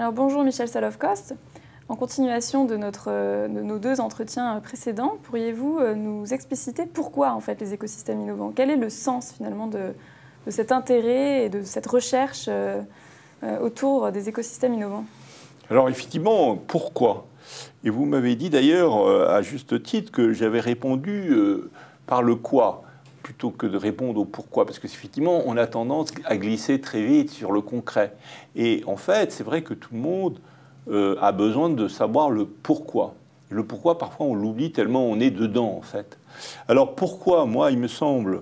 Alors bonjour Michel Salov-Coste. En continuation de nos deux entretiens précédents, pourriez-vous nous expliciter pourquoi en fait les écosystèmes innovants? Quel est le sens finalement de cet intérêt et de cette recherche autour des écosystèmes innovants? Alors effectivement, pourquoi? Et vous m'avez dit d'ailleurs, à juste titre, que j'avais répondu par le quoi, plutôt que de répondre au pourquoi. Parce qu'effectivement, on a tendance à glisser très vite sur le concret. Et en fait, c'est vrai que tout le monde a besoin de savoir le pourquoi. Le pourquoi, parfois, on l'oublie tellement on est dedans, en fait. Alors pourquoi? Moi, il me semble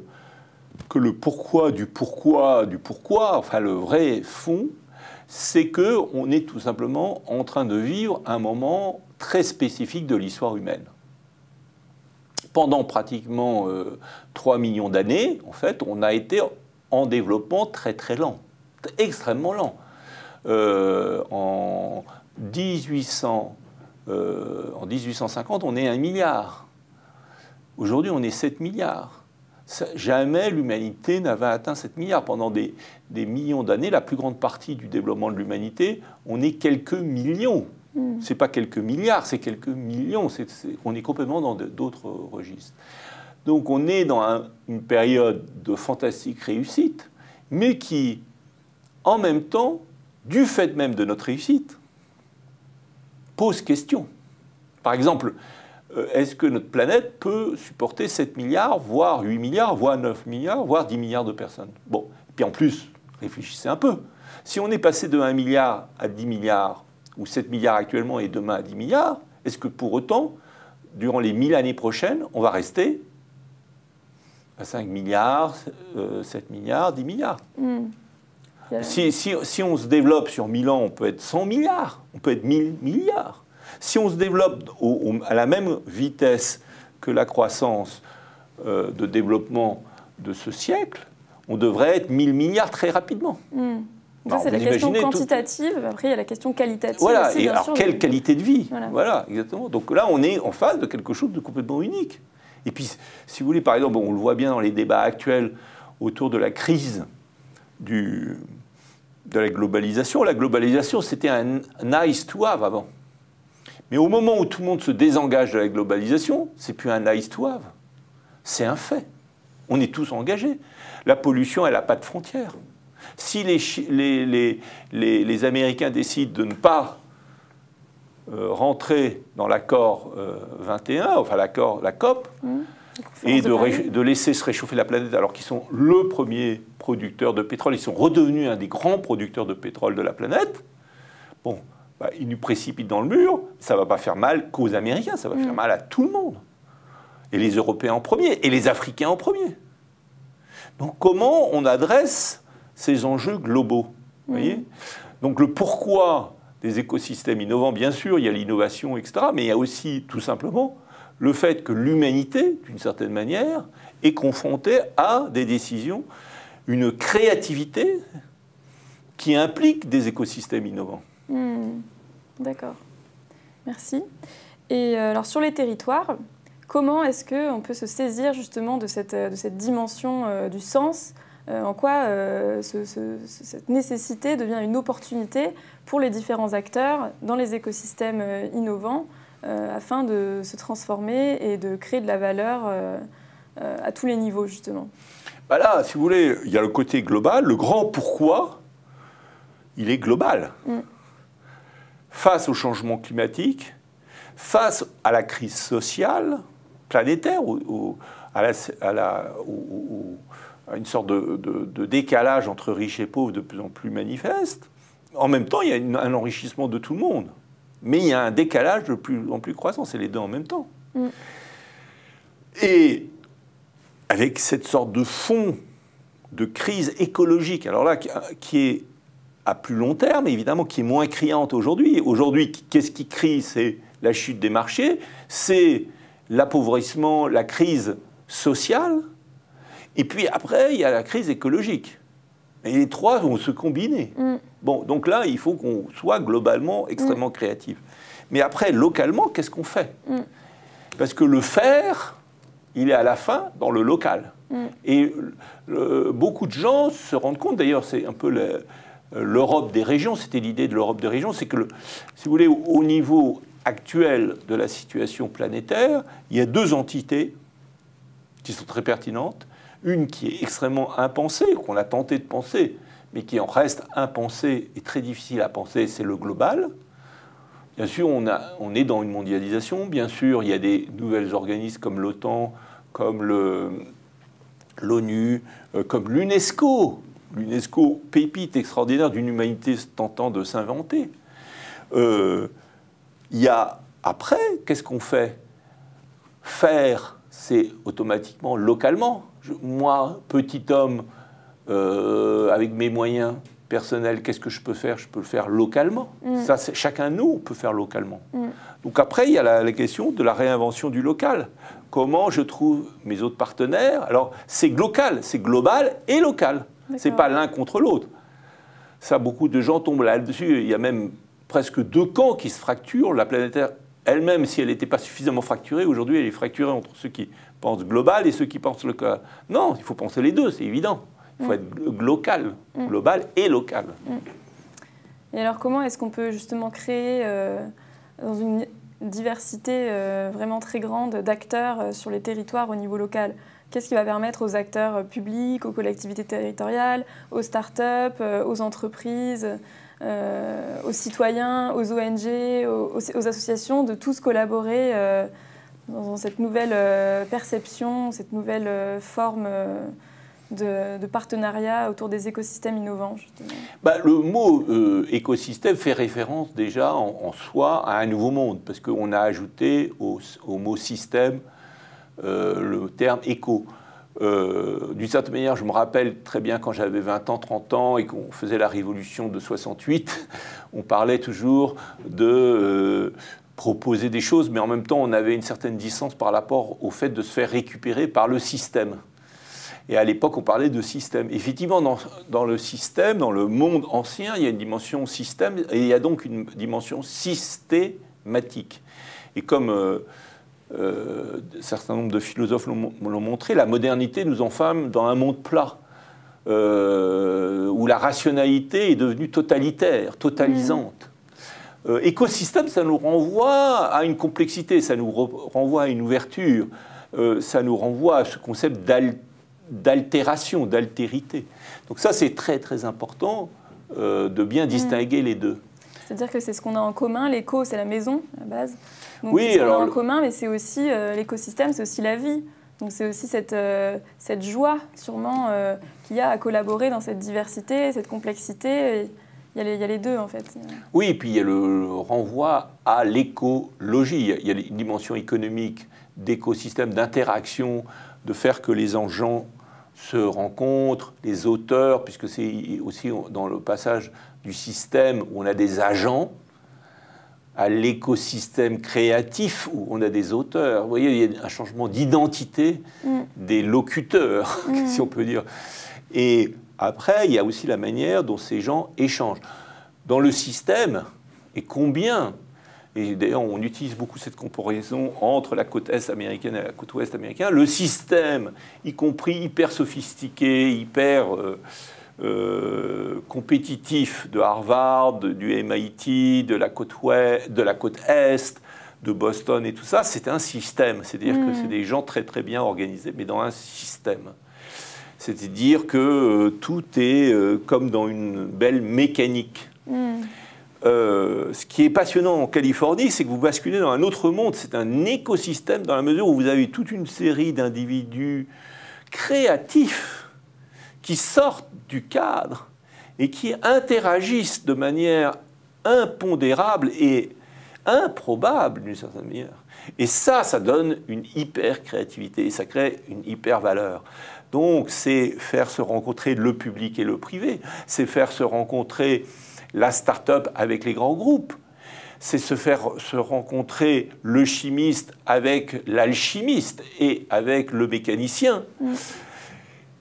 que le pourquoi, enfin le vrai fond, c'est qu'on est tout simplement en train de vivre un moment très spécifique de l'histoire humaine. Pendant pratiquement 3 millions d'années, en fait, on a été en développement très très lent, extrêmement lent. En 1850, on est 1 milliard. Aujourd'hui, on est 7 milliards. Jamais l'humanité n'avait atteint 7 milliards. Pendant des millions d'années, la plus grande partie du développement de l'humanité, on est quelques millions. Ce n'est pas quelques milliards, c'est quelques millions. On est complètement dans d'autres registres. Donc on est dans une période de fantastique réussite, mais qui, en même temps, du fait même de notre réussite, pose question. Par exemple, est-ce que notre planète peut supporter 7 milliards, voire 8 milliards, voire 9 milliards, voire 10 milliards de personnes? Bon, et puis en plus, réfléchissez un peu. Si on est passé de 1 milliard à 10 milliards, ou 7 milliards actuellement et demain à 10 milliards, est-ce que pour autant, durant les 1000 années prochaines, on va rester à 5 milliards, 7 milliards, 10 milliards? Si on se développe sur 1000 ans, on peut être 100 milliards, on peut être 1000 milliards. Si on se développe à la même vitesse que la croissance de développement de ce siècle, on devrait être 1000 milliards très rapidement. Ça, c'est la question quantitative. Après, il y a la question qualitative. Voilà, aussi, et alors quelle qualité de vie? Voilà, exactement. Donc là, on est en face de quelque chose de complètement unique. Et puis, si vous voulez, par exemple, on le voit bien dans les débats actuels autour de la crise de la globalisation. La globalisation, c'était un nice to have avant. Mais au moment où tout le monde se désengage de la globalisation, c'est plus un nice to have. C'est un fait. On est tous engagés. La pollution, elle n'a pas de frontières. Si les Américains décident de ne pas rentrer dans l'accord 21, enfin la COP, et de laisser se réchauffer la planète alors qu'ils sont le premier producteur de pétrole, ils sont redevenus un des grands producteurs de pétrole de la planète, bon, bah, ils nous précipitent dans le mur, ça ne va pas faire mal qu'aux Américains, ça va faire mal à tout le monde. Et les Européens en premier, et les Africains en premier. Donc comment on adresse ces enjeux globaux, vous voyez? Donc le pourquoi des écosystèmes innovants, bien sûr, il y a l'innovation, etc., mais il y a aussi, tout simplement, le fait que l'humanité, d'une certaine manière, est confrontée à des décisions, une créativité qui implique des écosystèmes innovants. D'accord. Merci. Et alors sur les territoires, comment est-ce qu'on peut se saisir justement de cette dimension du sens? En quoi cette nécessité devient une opportunité pour les différents acteurs dans les écosystèmes innovants afin de se transformer et de créer de la valeur à tous les niveaux, justement? Bah là, si vous voulez, il y a le côté global. Le grand pourquoi, il est global. Face au changement climatique, face à la crise sociale, planétaire, à une sorte de décalage entre riches et pauvres de plus en plus manifeste. En même temps, il y a un enrichissement de tout le monde. Mais il y a un décalage de plus en plus croissant. C'est les deux en même temps. Et avec cette sorte de fond de crise écologique, alors là, qui est à plus long terme, évidemment, qui est moins criante aujourd'hui. Aujourd'hui, qu'est-ce qui crie? C'est la chute des marchés, c'est l'appauvrissement, la crise sociale, et puis après, il y a la crise écologique. Et les trois vont se combiner. Bon, donc là, il faut qu'on soit globalement extrêmement créatif. Mais après, localement, qu'est-ce qu'on fait? Parce que le faire, il est à la fin dans le local. Et beaucoup de gens se rendent compte, d'ailleurs, c'est un peu l'Europe des régions. C'était l'idée de l'Europe des régions, c'est que, si vous voulez, au niveau actuel de la situation planétaire, il y a deux entités qui sont très pertinentes. Une qui est extrêmement impensée, qu'on a tenté de penser, mais qui en reste impensée et très difficile à penser, c'est le global. Bien sûr, on est dans une mondialisation. Bien sûr, il y a des nouveaux organismes comme l'OTAN, comme l'ONU, comme l'UNESCO. L'UNESCO, pépite extraordinaire d'une humanité tentant de s'inventer. Il y a, après, qu'est-ce qu'on fait? Faire, c'est automatiquement, localement. Moi, petit homme, avec mes moyens personnels, qu'est-ce que je peux faire? Je peux le faire localement. Ça, chacun de nous peut faire localement. Donc après, il y a la question de la réinvention du local. Comment je trouve mes autres partenaires? Alors, c'est local, c'est global et local. C'est pas l'un contre l'autre. Ça, beaucoup de gens tombent là-dessus. Il y a même presque deux camps qui se fracturent. La planète Terre elle-même, si elle n'était pas suffisamment fracturée, aujourd'hui, elle est fracturée entre ceux qui pensent global et ceux qui pensent local. Non, il faut penser les deux, c'est évident. Il faut être local, global et local. Et alors, comment est-ce qu'on peut justement créer, dans une diversité vraiment très grande d'acteurs sur les territoires au niveau local? Qu'est-ce qui va permettre aux acteurs publics, aux collectivités territoriales, aux start-up, aux entreprises, aux citoyens, aux ONG, aux associations, de tous collaborer dans cette nouvelle perception, cette nouvelle forme de partenariat autour des écosystèmes innovants, justement? Le mot écosystème fait référence déjà en soi à un nouveau monde, parce qu'on a ajouté au mot système le terme éco. D'une certaine manière, je me rappelle très bien quand j'avais 20 ans, 30 ans et qu'on faisait la révolution de 68, on parlait toujours de proposer des choses, mais en même temps, on avait une certaine distance par rapport au fait de se faire récupérer par le système. Et à l'époque, on parlait de système. Effectivement, dans le système, dans le monde ancien, il y a une dimension système et il y a donc une dimension systématique. Et comme un certain nombre de philosophes l'ont montré, la modernité nous enferme dans un monde plat, où la rationalité est devenue totalitaire, totalisante. Écosystème, ça nous renvoie à une complexité, ça nous renvoie à une ouverture, ça nous renvoie à ce concept d'altération, d'altérité. Donc ça, c'est très très important de bien distinguer les deux. C'est-à-dire que c'est ce qu'on a en commun, l'éco, c'est la maison, à la base. Donc, oui, c'est ce qu'on a en commun, mais c'est aussi l'écosystème, c'est aussi la vie. Donc c'est aussi cette joie, sûrement, qu'il y a à collaborer dans cette diversité, cette complexité. Il y a les deux, en fait. Oui, et puis il y a le renvoi à l'écologie. Il y a une dimension économique, d'écosystème, d'interaction, de faire que les gens se rencontrent, les auteurs, puisque c'est aussi dans le passage du système où on a des agents, à l'écosystème créatif où on a des auteurs. Vous voyez, il y a un changement d'identité des locuteurs, si on peut dire. Et après, il y a aussi la manière dont ces gens échangent. Dans le système, et combien, et d'ailleurs on utilise beaucoup cette comparaison entre la côte est américaine et la côte ouest américaine, le système, y compris hyper sophistiqué, hyper compétitif de Harvard, du MIT, de la côte ouest, de la côte est, de Boston et tout ça, c'est un système. C'est-à-dire que c'est des gens très très bien organisés, mais dans un système. C'est-à-dire que tout est comme dans une belle mécanique. Ce qui est passionnant en Californie, c'est que vous basculez dans un autre monde. C'est un écosystème dans la mesure où vous avez toute une série d'individus créatifs qui sortent du cadre et qui interagissent de manière impondérable et improbable d'une certaine manière. Et ça donne une hyper-créativité, et ça crée une hyper-valeur. Donc, c'est faire se rencontrer le public et le privé, c'est faire se rencontrer la start-up avec les grands groupes, c'est se faire se rencontrer le chimiste avec l'alchimiste et avec le mécanicien.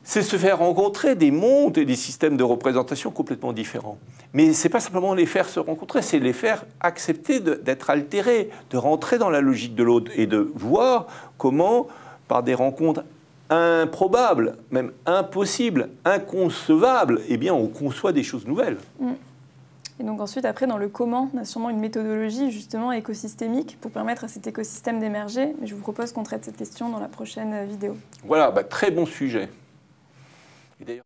C'est se faire rencontrer des mondes et des systèmes de représentation complètement différents. Mais ce n'est pas simplement les faire se rencontrer, c'est les faire accepter d'être altérés, de rentrer dans la logique de l'autre et de voir comment, par des rencontres improbable, même impossible, inconcevable, eh bien on conçoit des choses nouvelles. Et donc ensuite, après, dans le comment, on a sûrement une méthodologie justement écosystémique pour permettre à cet écosystème d'émerger. Mais je vous propose qu'on traite cette question dans la prochaine vidéo. Voilà, très bon sujet. Et d'ailleurs